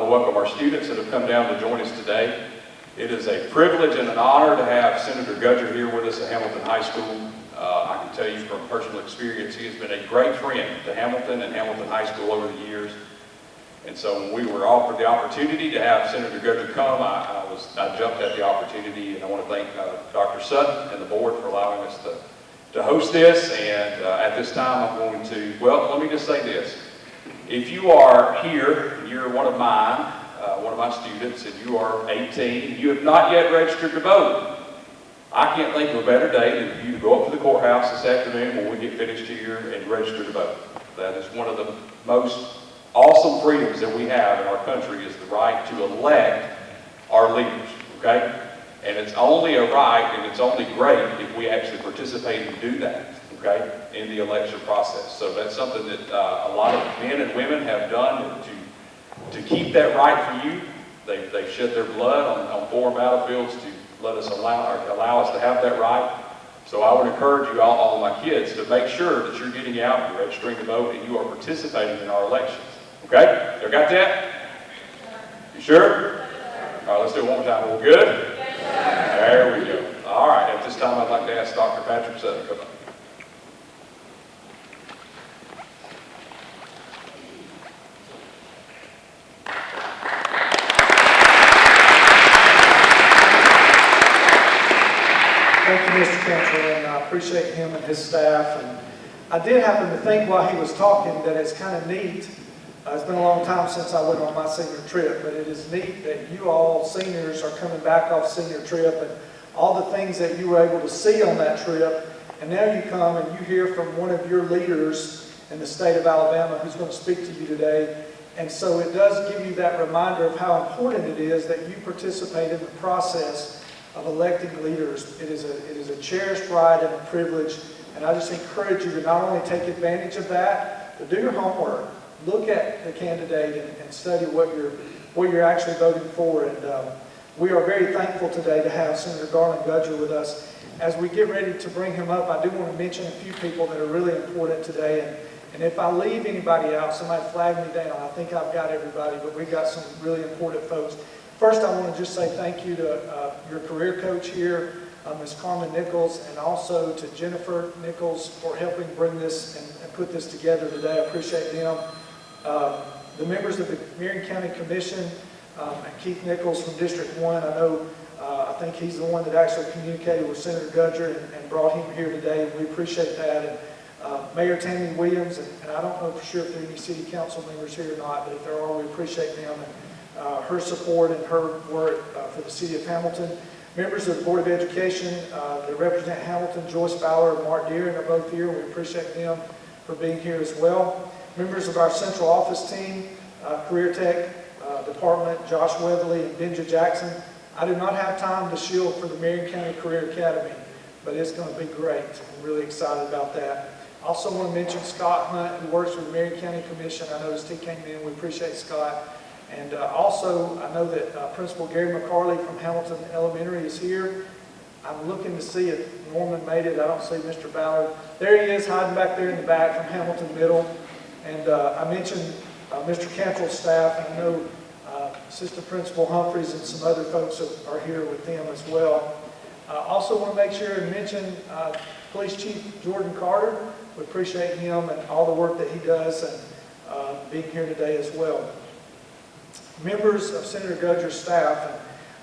to welcome our students that have come down to join us today. It is a privilege and an honor to have Senator Gudger here with us at Hamilton High School. I can tell you from personal experience, he has been a great friend to Hamilton and Hamilton High School over the years. And so when we were offered the opportunity to have Senator Gudger come, I jumped at the opportunity, and I want to thank Dr. Sutton and the board for allowing us to host this. And at this time, I'm going to, well, let me just say this. If you are here, you're one of mine, one of my students, and you are 18, and you have not yet registered to vote, I can't think of a better day than for you to go up to the courthouse this afternoon when we get finished here and register to vote. That is one of the most awesome freedoms that we have in our country, is the right to elect our leaders, okay? And it's only a right, and it's only great if we actually participate and do that, okay, in the election process. So that's something that a lot of men and women have done to keep that right for you. They've shed their blood on foreign battlefields to let us allow us to have that right. So I would encourage you, all my kids, to make sure that you're getting out and registering to vote and you are participating in our elections. Okay? You got that? You sure? All right, let's do it one more time. We're good? There we go. All right, at this time I'd like to ask Dr. Patrick Sutton to come up. Thank you, Mr. Cantrell, and I appreciate him and his staff. And I did happen to think while he was talking that it's kind of neat. It's been a long time since I went on my senior trip, but it is neat that you all seniors are coming back off senior trip and all the things that you were able to see on that trip. And now you come and you hear from one of your leaders in the state of Alabama who's going to speak to you today. And so it does give you that reminder of how important it is that you participate in the process of electing leaders. It is a cherished right and a privilege, and I just encourage you to not only take advantage of that, but do your homework. Look at the candidate and study what you're actually voting for. And we are very thankful today to have Senator Garlan Gudger with us. As we get ready to bring him up, I do want to mention a few people that are really important today. And if I leave anybody out, somebody flag me down. I think I've got everybody, but we've got some really important folks. First, I want to just say thank you to your career coach here, Ms. Carmen Nichols, and also to Jennifer Nichols for helping bring this and put this together today. I appreciate them. The members of the Marion County Commission, and Keith Nichols from District 1, I think he's the one that actually communicated with Senator Gudger and brought him here today, and we appreciate that. And Mayor Tammy Williams, and I don't know for sure if there are any city council members here or not, but if there are, we appreciate them. Her support and her work for the city of Hamilton. Members of the Board of Education that represent Hamilton, Joyce Fowler and Mark Deering are both here. We appreciate them for being here as well. Members of our central office team, Career Tech Department, Josh Weatherly and Benja Jackson. I do not have time to shield for the Marion County Career Academy, but it's going to be great. I'm really excited about that. I also want to mention Scott Hunt, who works with the Marion County Commission. I noticed he came in. We appreciate Scott. And also, I know that Principal Gary McCarley from Hamilton Elementary is here. I'm looking to see if Norman made it. I don't see Mr. Ballard. There he is, hiding back there in the back from Hamilton Middle. And I mentioned Mr. Cantrell's staff, and I know Assistant Principal Humphreys and some other folks are here with them as well. I also want to make sure and mention Police Chief Jordan Carter. We appreciate him and all the work that he does, and being here today as well. Members of Senator Gudger's staff,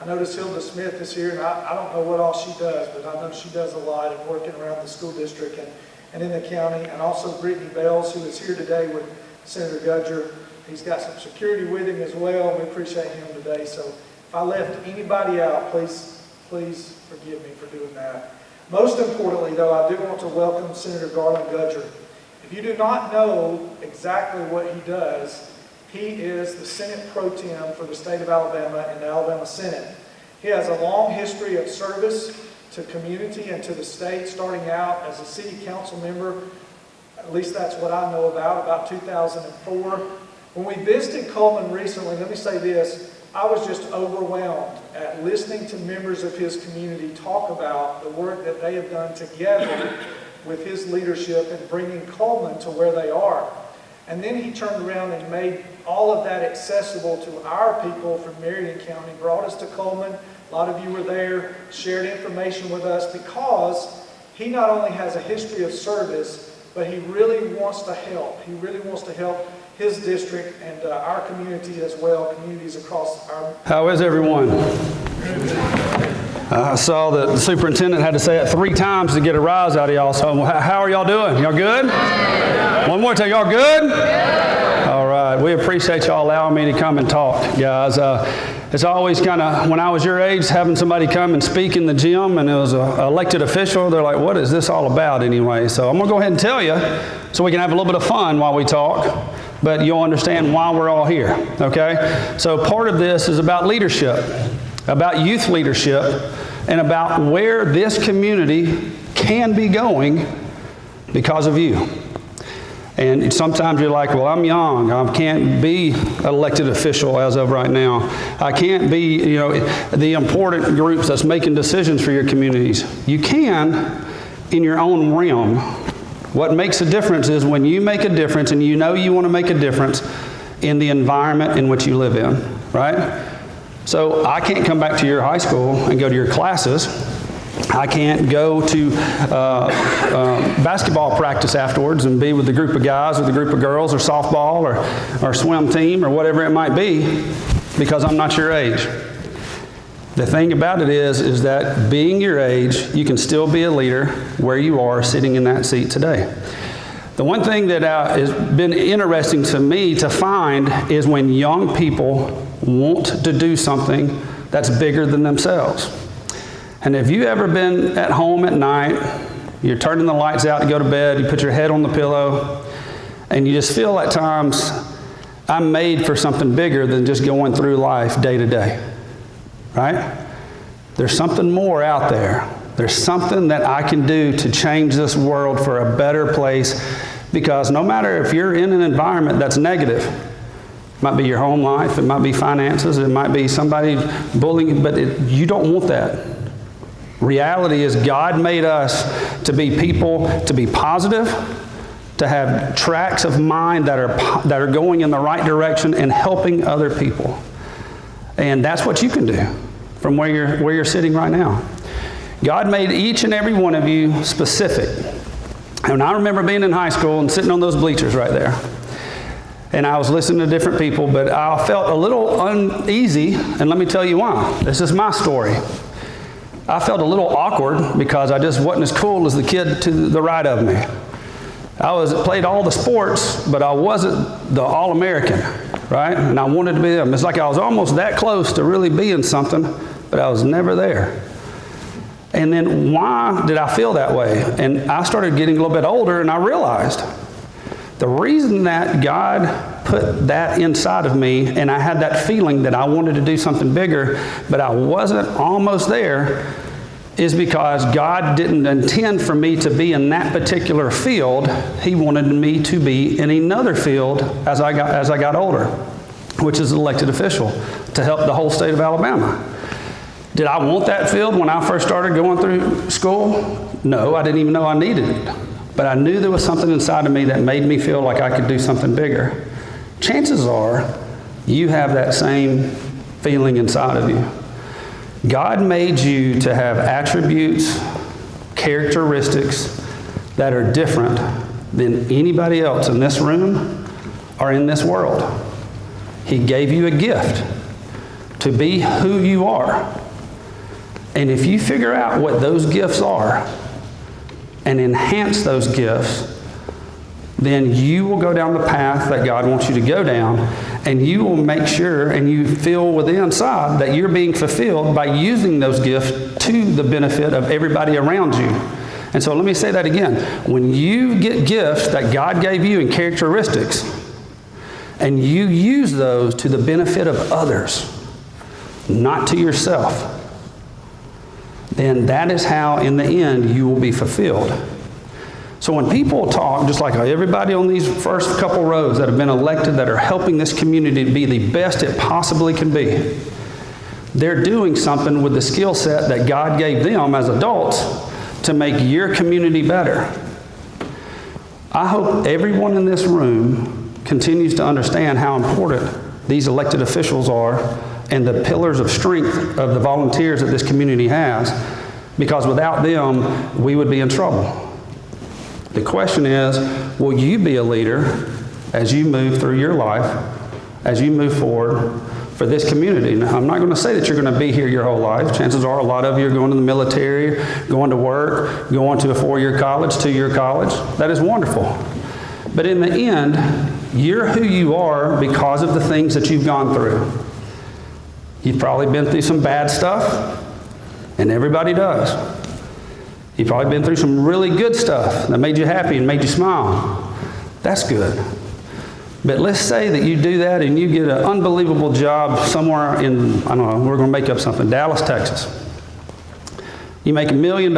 and I notice Hilda Smith is here, and I don't know what all she does, but I know she does a lot in working around the school district and in the county, and also Brittany Bells, who is here today with Senator Gudger. He's got some security with him as well, and we appreciate him today. So if I left anybody out, please forgive me for doing that. Most importantly, though, I do want to welcome Senator Garlan Gudger. If you do not know exactly what he does, he is the Senate Pro Tem for the state of Alabama in the Alabama Senate. He has a long history of service to community and to the state, starting out as a city council member. At least that's what I know about 2004. When we visited Coleman recently, let me say this, I was just overwhelmed at listening to members of his community talk about the work that they have done together with his leadership in bringing Coleman to where they are. And then he turned around and made all of that accessible to our people from Marion County, brought us to Coleman. A lot of you were there, shared information with us, because he not only has a history of service, but he really wants to help. He really wants to help his district and our community as well, communities across our... How is everyone? I saw that the superintendent had to say it 3 times to get a rise out of y'all. So how are y'all doing? Y'all good? One more time. Y'all good? All right. We appreciate y'all allowing me to come and talk, guys. It's always kind of, when I was your age, having somebody come and speak in the gym, and it was an elected official, they're like, what is this all about anyway? So I'm going to go ahead and tell you so we can have a little bit of fun while we talk, but you'll understand why we're all here, okay? So part of this is about leadership, about youth leadership, and about where this community can be going because of you. And sometimes you're like, well, I'm young. I can't be an elected official as of right now. I can't be, the important groups that's making decisions for your communities. You can in your own realm. What makes a difference is when you make a difference and you know you want to make a difference in the environment in which you live in, right? So I can't come back to your high school and go to your classes. I can't go to basketball practice afterwards and be with a group of guys or the group of girls or softball or swim team or whatever it might be because I'm not your age. The thing about it is that being your age, you can still be a leader where you are sitting in that seat today. The one thing that has been interesting to me to find is when young people want to do something that's bigger than themselves. And have you ever been at home at night, you're turning the lights out to go to bed, you put your head on the pillow, and you just feel at times, I'm made for something bigger than just going through life day to day, right? There's something more out there. There's something that I can do to change this world for a better place, because no matter if you're in an environment that's negative, it might be your home life, it might be finances, it might be somebody bullying, but you don't want that. Reality is God made us to be people, to be positive, to have tracks of mind that are going in the right direction and helping other people. And that's what you can do from where you're sitting right now. God made each and every one of you specific. And I remember being in high school and sitting on those bleachers right there. And I was listening to different people, but I felt a little uneasy, and let me tell you why. This is my story. I felt a little awkward because I just wasn't as cool as the kid to the right of me. I played all the sports, but I wasn't the All-American, right? And I wanted to be them. It's like I was almost that close to really being something, but I was never there. And then why did I feel that way? And I started getting a little bit older, and I realized the reason that God put that inside of me, and I had that feeling that I wanted to do something bigger, but I wasn't almost there, is because God didn't intend for me to be in that particular field. He wanted me to be in another field as I got older, which is elected official, to help the whole state of Alabama. Did I want that field when I first started going through school? No, I didn't even know I needed it. But I knew there was something inside of me that made me feel like I could do something bigger. Chances are you have that same feeling inside of you. God made you to have attributes, characteristics that are different than anybody else in this room or in this world. He gave you a gift to be who you are. And if you figure out what those gifts are and enhance those gifts, then you will go down the path that God wants you to go down, and you will make sure and you feel within inside that you're being fulfilled by using those gifts to the benefit of everybody around you. And so let me say that again. When you get gifts that God gave you in characteristics, and you use those to the benefit of others, not to yourself, then that is how, in the end, you will be fulfilled. So when people talk, just like everybody on these first couple rows that have been elected that are helping this community to be the best it possibly can be, they're doing something with the skill set that God gave them as adults to make your community better. I hope everyone in this room continues to understand how important these elected officials are and the pillars of strength of the volunteers that this community has, because without them, we would be in trouble. The question is, will you be a leader as you move through your life, as you move forward for this community? Now, I'm not going to say that you're going to be here your whole life. Chances are a lot of you are going to the military, going to work, going to a 4-year college, 2-year college. That is wonderful. But in the end, you're who you are because of the things that you've gone through. You've probably been through some bad stuff, and everybody does. You've probably been through some really good stuff that made you happy and made you smile. That's good. But let's say that you do that and you get an unbelievable job somewhere in, I don't know, we're going to make up something, Dallas, Texas. You make $1 million.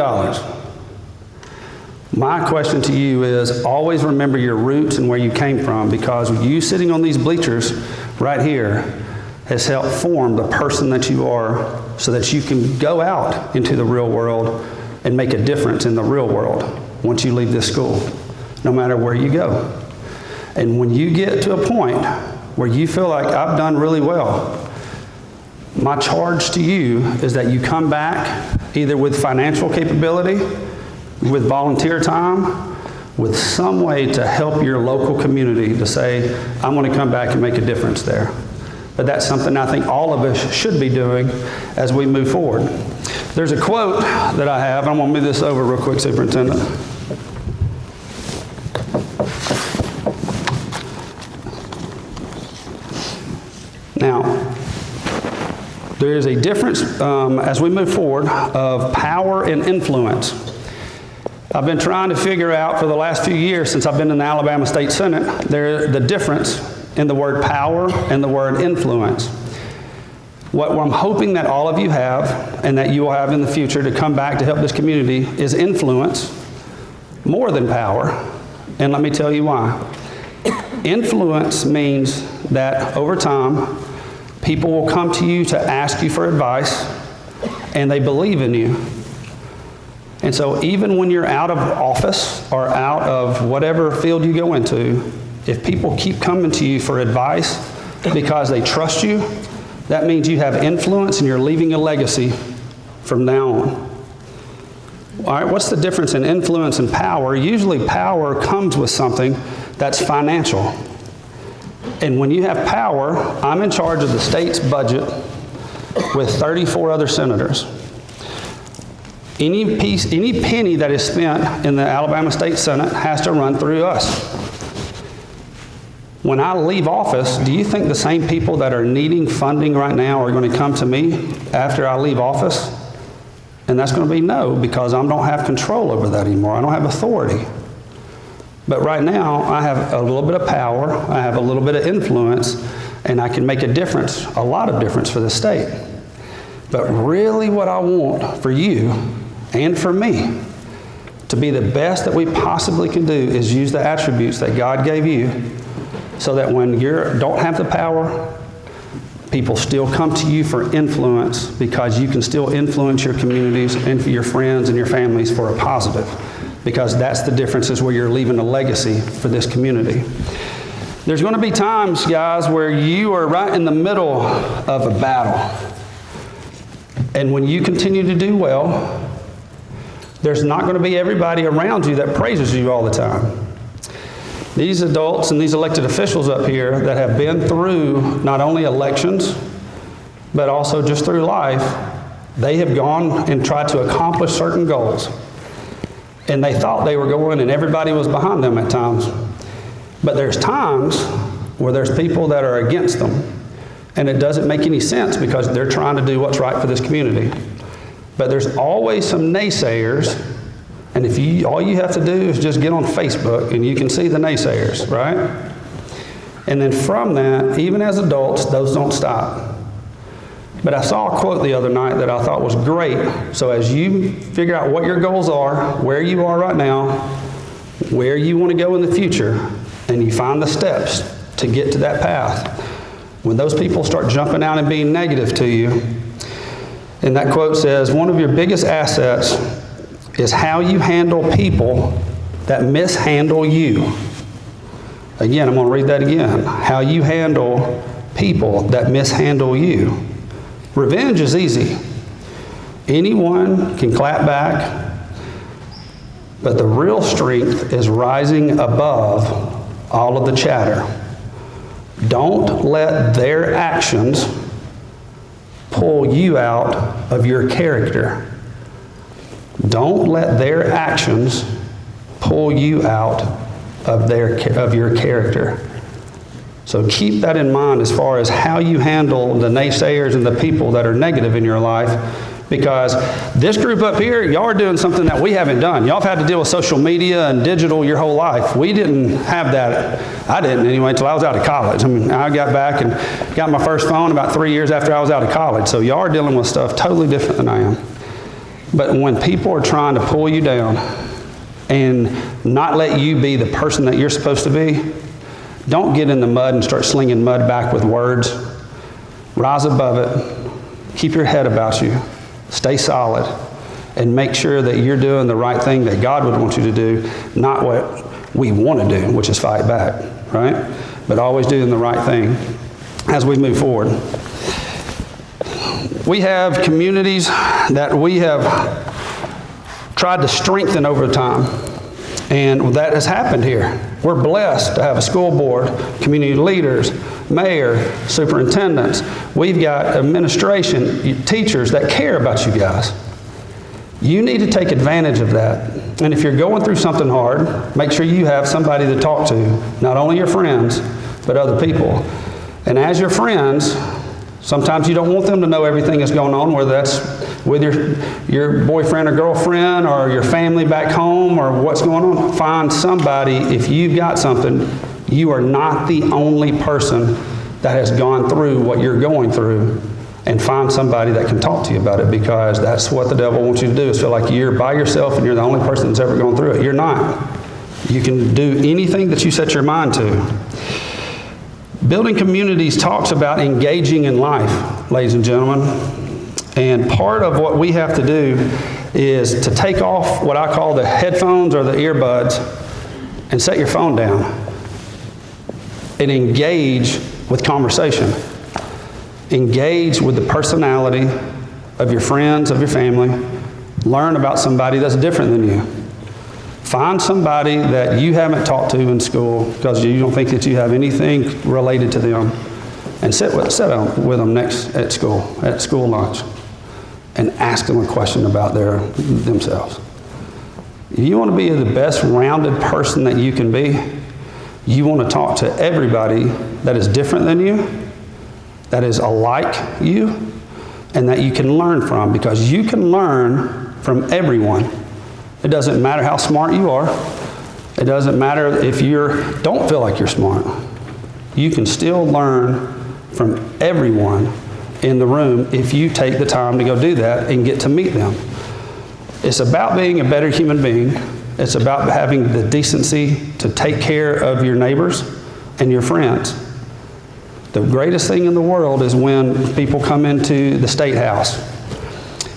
My question to you is, always remember your roots and where you came from, because you sitting on these bleachers right here has helped form the person that you are, so that you can go out into the real world and make a difference in the real world once you leave this school, no matter where you go. And when you get to a point where you feel like, I've done really well, my charge to you is that you come back either with financial capability, with volunteer time, with some way to help your local community to say, I'm going to come back and make a difference there. But that's something I think all of us should be doing as we move forward. There's a quote that I have. I'm going to move this over real quick, Superintendent. Now, there is a difference as we move forward of power and influence. I've been trying to figure out for the last few years since I've been in the Alabama State Senate, the difference in the word power and the word influence. What I'm hoping that all of you have, and that you will have in the future to come back to help this community, is influence more than power. And let me tell you why. Influence means that over time, people will come to you to ask you for advice, and they believe in you. And so even when you're out of office or out of whatever field you go into, if people keep coming to you for advice because they trust you, that means you have influence and you're leaving a legacy from now on. All right, what's the difference in influence and power? Usually power comes with something that's financial. And when you have power, I'm in charge of the state's budget with 34 other senators. Any penny that is spent in the Alabama State Senate has to run through us. When I leave office, do you think the same people that are needing funding right now are going to come to me after I leave office? And that's going to be no, because I don't have control over that anymore. I don't have authority. But right now, I have a little bit of power, I have a little bit of influence, and I can make a difference, a lot of difference for the state. But really what I want for you and for me to be the best that we possibly can do is use the attributes that God gave you, so that when you don't have the power, people still come to you for influence, because you can still influence your communities and your friends and your families for a positive. Because that's the difference, is where you're leaving a legacy for this community. There's going to be times, guys, where you are right in the middle of a battle. And when you continue to do well, there's not going to be everybody around you that praises you all the time. These adults and these elected officials up here that have been through not only elections, but also just through life, they have gone and tried to accomplish certain goals. And they thought they were going, and everybody was behind them at times. But there's times where there's people that are against them. And it doesn't make any sense, because they're trying to do what's right for this community. But there's always some naysayers. And if all you have to do is just get on Facebook and you can see the naysayers, right? And then from that, even as adults, those don't stop. But I saw a quote the other night that I thought was great. So as you figure out what your goals are, where you are right now, where you want to go in the future, and you find the steps to get to that path, when those people start jumping out and being negative to you, and that quote says, one of your biggest assets is how you handle people that mishandle you. Again, I'm going to read that again. How you handle people that mishandle you. Revenge is easy. Anyone can clap back, but the real strength is rising above all of the chatter. Don't let their actions pull you out of your character. Don't let their actions pull you out of your character. So keep that in mind as far as how you handle the naysayers and the people that are negative in your life. Because this group up here, y'all are doing something that we haven't done. Y'all have had to deal with social media and digital your whole life. We didn't have that. I didn't anyway until I was out of college. I mean, I got back and got my first phone about 3 years after I was out of college. So y'all are dealing with stuff totally different than I am. But when people are trying to pull you down and not let you be the person that you're supposed to be, don't get in the mud and start slinging mud back with words. Rise above it. Keep your head about you. Stay solid. And make sure that you're doing the right thing that God would want you to do, not what we want to do, which is fight back, right? But always doing the right thing as we move forward. We have communities that we have tried to strengthen over time. And that has happened here. We're blessed to have a school board, community leaders, mayor, superintendents. We've got administration, teachers that care about you guys. You need to take advantage of that. And if you're going through something hard, make sure you have somebody to talk to, not only your friends, but other people. And as your friends, sometimes you don't want them to know everything that's going on, whether that's with your boyfriend or girlfriend or your family back home or what's going on. Find somebody. If you've got something, you are not the only person that has gone through what you're going through, and find somebody that can talk to you about it, because that's what the devil wants you to do, is feel like you're by yourself and you're the only person that's ever gone through it. You're not. You can do anything that you set your mind to. Building communities talks about engaging in life, ladies and gentlemen. And part of what we have to do is to take off what I call the headphones or the earbuds and set your phone down and engage with conversation. Engage with the personality of your friends, of your family. Learn about somebody that's different than you. Find somebody that you haven't talked to in school because you don't think that you have anything related to them, and sit with them next at school lunch, and ask them a question about themselves. If you want to be the best rounded person that you can be, you want to talk to everybody that is different than you, that is alike you, and that you can learn from, because you can learn from everyone. It doesn't matter how smart you are. It doesn't matter if you don't feel like you're smart. You can still learn from everyone in the room if you take the time to go do that and get to meet them. It's about being a better human being. It's about having the decency to take care of your neighbors and your friends. The greatest thing in the world is when people come into the State House.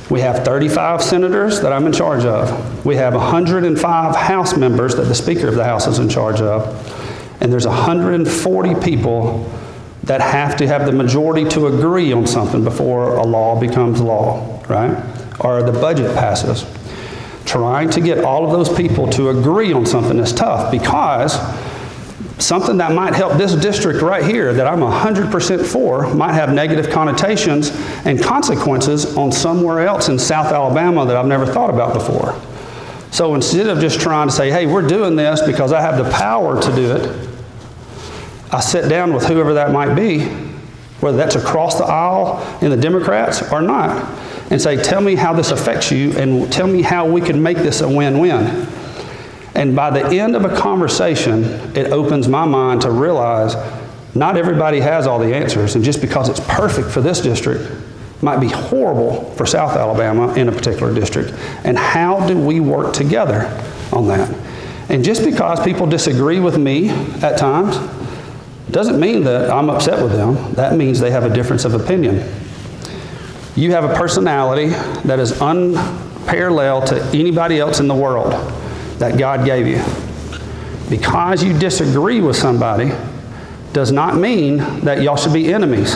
We have 35 senators that I'm in charge of. We have 105 House members that the Speaker of the House is in charge of. And there's 140 people that have to have the majority to agree on something before a law becomes law, right? Or the budget passes. Trying to get all of those people to agree on something is tough, because something that might help this district right here that I'm 100% for might have negative connotations and consequences on somewhere else in South Alabama that I've never thought about before. So instead of just trying to say, hey, we're doing this because I have the power to do it, I sit down with whoever that might be, whether that's across the aisle in the Democrats or not, and say, tell me how this affects you and tell me how we can make this a win-win. And by the end of a conversation, it opens my mind to realize not everybody has all the answers, and just because it's perfect for this district might be horrible for South Alabama in a particular district. And how do we work together on that? And just because people disagree with me at times doesn't mean that I'm upset with them. That means they have a difference of opinion. You have a personality that is unparalleled to anybody else in the world that God gave you. because you disagree with somebody does not mean that y'all should be enemies.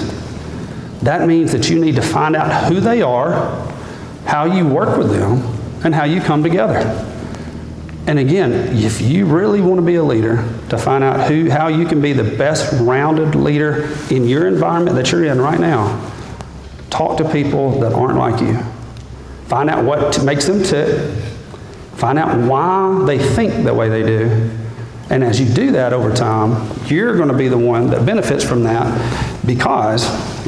That means that you need to find out who they are, how you work with them, and how you come together. And again, if you really want to be a leader, to find out how you can be the best rounded leader in your environment that you're in right now, talk to people that aren't like you. Find out what makes them tick. Find out why they think the way they do. And as you do that over time, you're going to be the one that benefits from that, because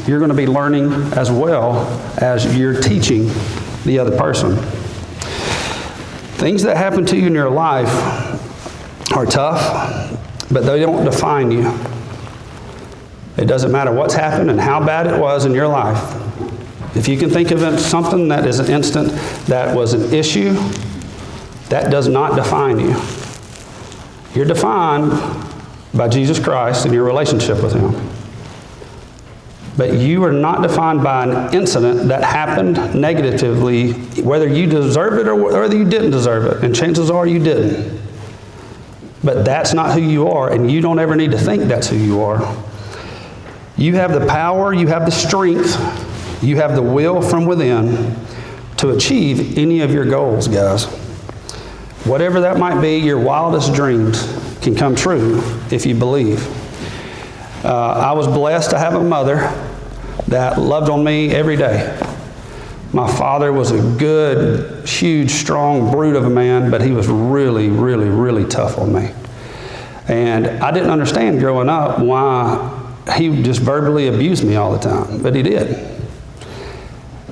you're going to be learning as well as you're teaching the other person. Things that happen to you in your life are tough, but they don't define you. It doesn't matter what's happened and how bad it was in your life. If you can think of something that is an instant that was an issue, that does not define you. You're defined by Jesus Christ and your relationship with Him. But you are not defined by an incident that happened negatively, whether you deserved it or whether you didn't deserve it. And chances are you didn't. But that's not who you are, and you don't ever need to think that's who you are. You have the power, you have the strength, you have the will from within to achieve any of your goals, guys. Whatever that might be, your wildest dreams can come true if you believe. I was blessed to have a mother that loved on me every day. My father was a good, huge, strong brute of a man, but he was really, really, really tough on me. And I didn't understand growing up why he just verbally abused me all the time, but he did.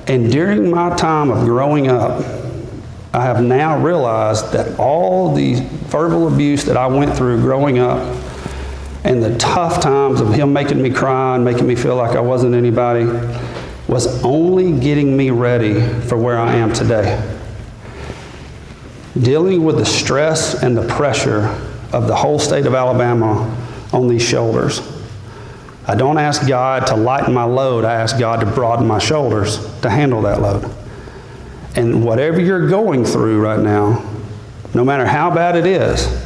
And during my time of growing up, I have now realized that all the verbal abuse that I went through growing up and the tough times of him making me cry and making me feel like I wasn't anybody was only getting me ready for where I am today. Dealing with the stress and the pressure of the whole state of Alabama on these shoulders. I don't ask God to lighten my load, I ask God to broaden my shoulders to handle that load. And whatever you're going through right now, no matter how bad it is,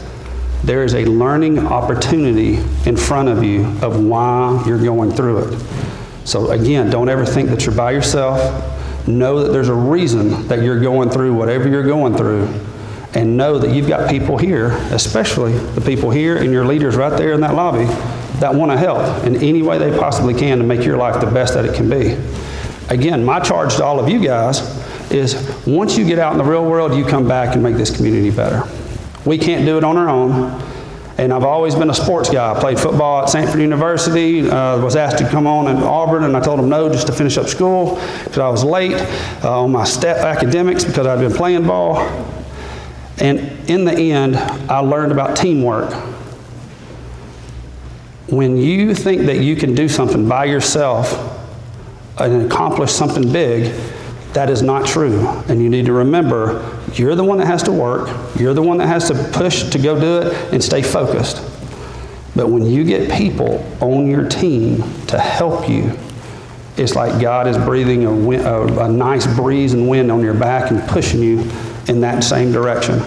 there is a learning opportunity in front of you of why you're going through it. So again, don't ever think that you're by yourself. Know that there's a reason that you're going through whatever you're going through. And know that you've got people here, especially the people here and your leaders right there in that lobby, that want to help in any way they possibly can to make your life the best that it can be. Again, my charge to all of you guys is once you get out in the real world, you come back and make this community better. We can't do it on our own. And I've always been a sports guy. I played football at Stanford University, was asked to come on in Auburn, and I told them no just to finish up school because I was late on my academics because I'd been playing ball. And in the end, I learned about teamwork. When you think that you can do something by yourself and accomplish something big, that is not true. And you need to remember, you're the one that has to work. You're the one that has to push to go do it and stay focused. But when you get people on your team to help you, it's like God is breathing a nice breeze and wind on your back and pushing you in that same direction.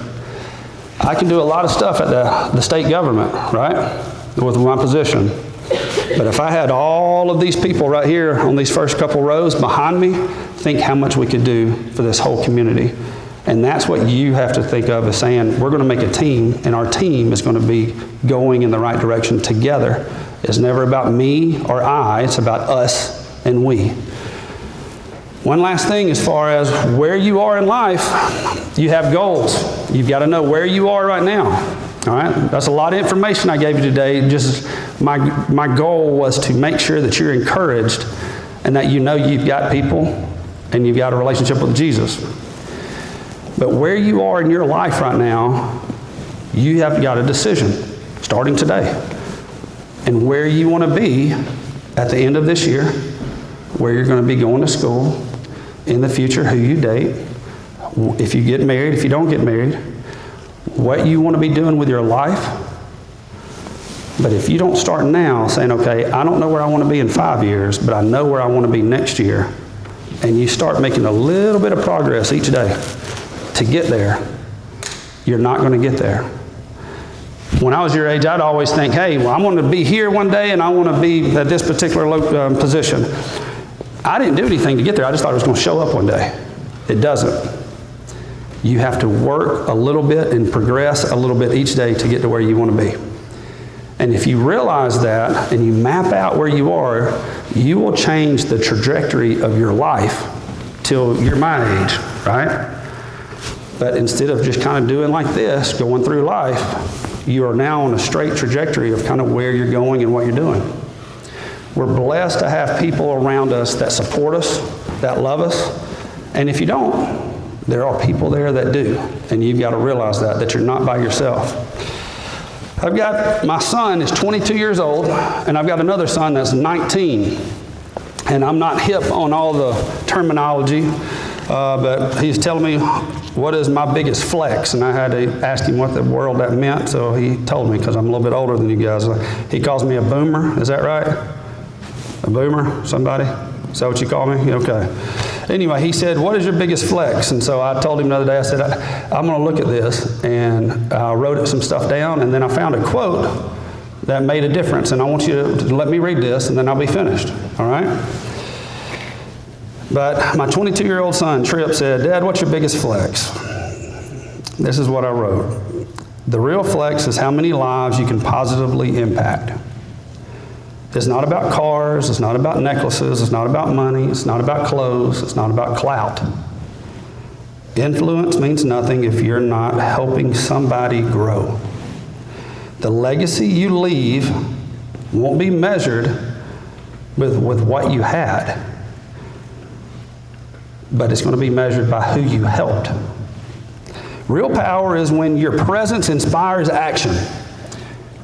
I can do a lot of stuff at the state government, right, with my position. But if I had all of these people right here on these first couple rows behind me, think how much we could do for this whole community. And that's what you have to think of as saying, we're going to make a team, and our team is going to be going in the right direction together. It's never about me or I, it's about us and we. One last thing as far as where you are in life, you have goals. You've got to know where you are right now. All right, that's a lot of information I gave you today. Just my goal was to make sure that you're encouraged and that you know you've got people and you've got a relationship with Jesus. But where you are in your life right now, you have got a decision starting today. And where you want to be at the end of this year, where you're going to be going to school, in the future, who you date, if you get married, if you don't get married, what you want to be doing with your life. But if you don't start now saying, okay, I don't know where I want to be in 5 years, but I know where I want to be next year, and you start making a little bit of progress each day to get there, you're not going to get there. When I was your age, I'd always think, hey, well, I'm going to be here one day and I want to be at this particular position. I didn't do anything to get there. I just thought it was going to show up one day. It doesn't. You have to work a little bit and progress a little bit each day to get to where you want to be. And if you realize that and you map out where you are, you will change the trajectory of your life till you're my age, right? But instead of just kind of doing like this, going through life, you are now on a straight trajectory of kind of where you're going and what you're doing. We're blessed to have people around us that support us, that love us. And if you don't, there are people there that do. And you've got to realize that you're not by yourself. My son is 22 years old, and I've got another son that's 19. And I'm not hip on all the terminology, but he's telling me what is my biggest flex, and I had to ask him what the world that meant, so he told me because I'm a little bit older than you guys. He calls me a boomer, is that right? A boomer, somebody? Is that what you call me? Okay. Anyway, he said, what is your biggest flex? And so I told him the other day, I said, I'm going to look at this, and I wrote some stuff down, and then I found a quote that made a difference, and I want you to let me read this, and then I'll be finished, all right? But my 22-year-old son, Tripp, said, Dad, what's your biggest flex? This is what I wrote. The real flex is how many lives you can positively impact. It's not about cars, it's not about necklaces, it's not about money, it's not about clothes, it's not about clout. Influence means nothing if you're not helping somebody grow. The legacy you leave won't be measured with what you had, but it's going to be measured by who you helped. Real power is when your presence inspires action.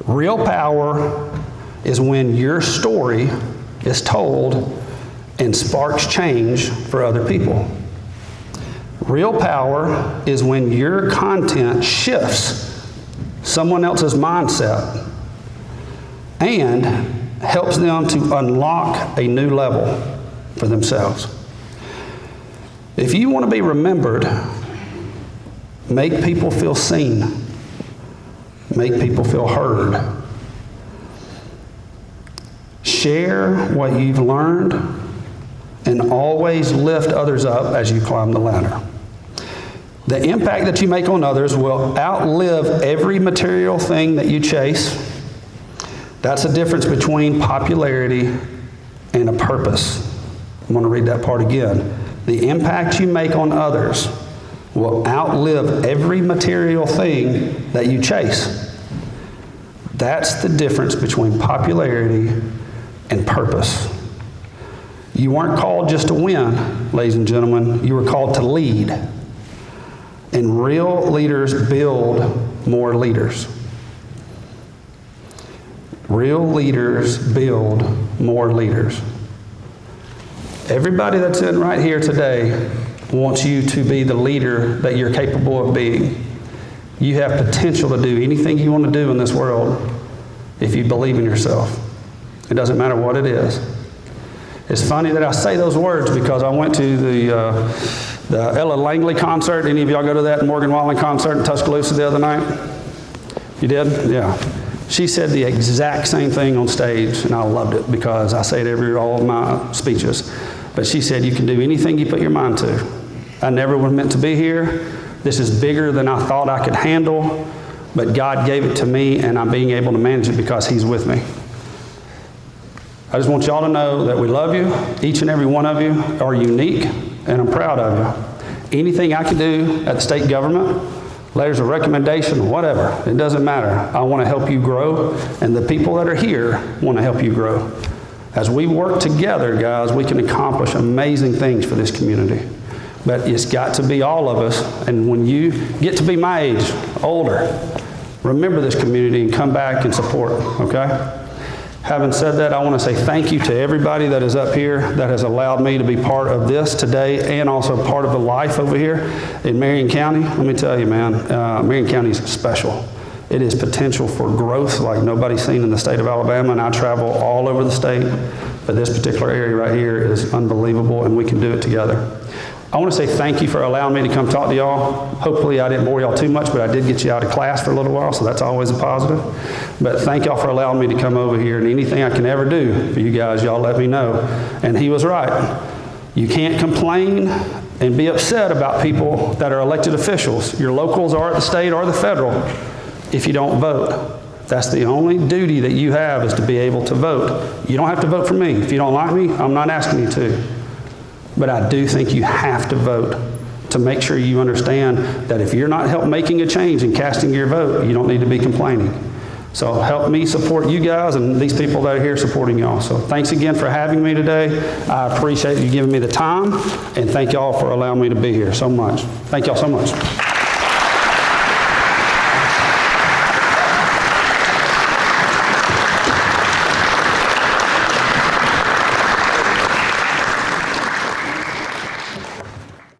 Real power is when your story is told and sparks change for other people. Real power is when your content shifts someone else's mindset and helps them to unlock a new level for themselves. If you want to be remembered, make people feel seen. Make people feel heard. Share what you've learned and always lift others up as you climb the ladder. The impact that you make on others will outlive every material thing that you chase. That's the difference between popularity and a purpose. I'm going to read that part again. The impact you make on others will outlive every material thing that you chase. That's the difference between popularity and purpose. You weren't called just to win, ladies and gentlemen. You were called to lead. And real leaders build more leaders. Real leaders build more leaders. Everybody that's in right here today wants you to be the leader that you're capable of being. You have potential to do anything you want to do in this world if you believe in yourself. It doesn't matter what it is. It's funny that I say those words because I went to the Ella Langley concert. Any of y'all go to that Morgan Wallen concert in Tuscaloosa the other night? You did? Yeah. She said the exact same thing on stage, and I loved it because I say it all of my speeches. But she said, you can do anything you put your mind to. I never was meant to be here. This is bigger than I thought I could handle, but God gave it to me, and I'm being able to manage it because He's with me. I just want y'all to know that we love you. Each and every one of you are unique, and I'm proud of you. Anything I can do at the state government, letters of recommendation, whatever, it doesn't matter. I want to help you grow, and the people that are here want to help you grow. As we work together, guys, we can accomplish amazing things for this community. But it's got to be all of us, and when you get to be my age, older, remember this community and come back and support, okay? Having said that, I want to say thank you to everybody that is up here that has allowed me to be part of this today and also part of the life over here in Marion County. Let me tell you, man, Marion County is special. It is potential for growth like nobody's seen in the state of Alabama, and I travel all over the state, but this particular area right here is unbelievable, and we can do it together. I want to say thank you for allowing me to come talk to y'all. Hopefully I didn't bore y'all too much, but I did get you out of class for a little while, so that's always a positive. But thank y'all for allowing me to come over here, and anything I can ever do for you guys, y'all let me know. And he was right. You can't complain and be upset about people that are elected officials, your locals or at the state or the federal, if you don't vote. That's the only duty that you have, is to be able to vote. You don't have to vote for me. If you don't like me, I'm not asking you to. But I do think you have to vote to make sure you understand that if you're not making a change and casting your vote, you don't need to be complaining. So help me support you guys and these people that are here supporting y'all. So thanks again for having me today. I appreciate you giving me the time, and thank y'all for allowing me to be here so much. Thank y'all so much.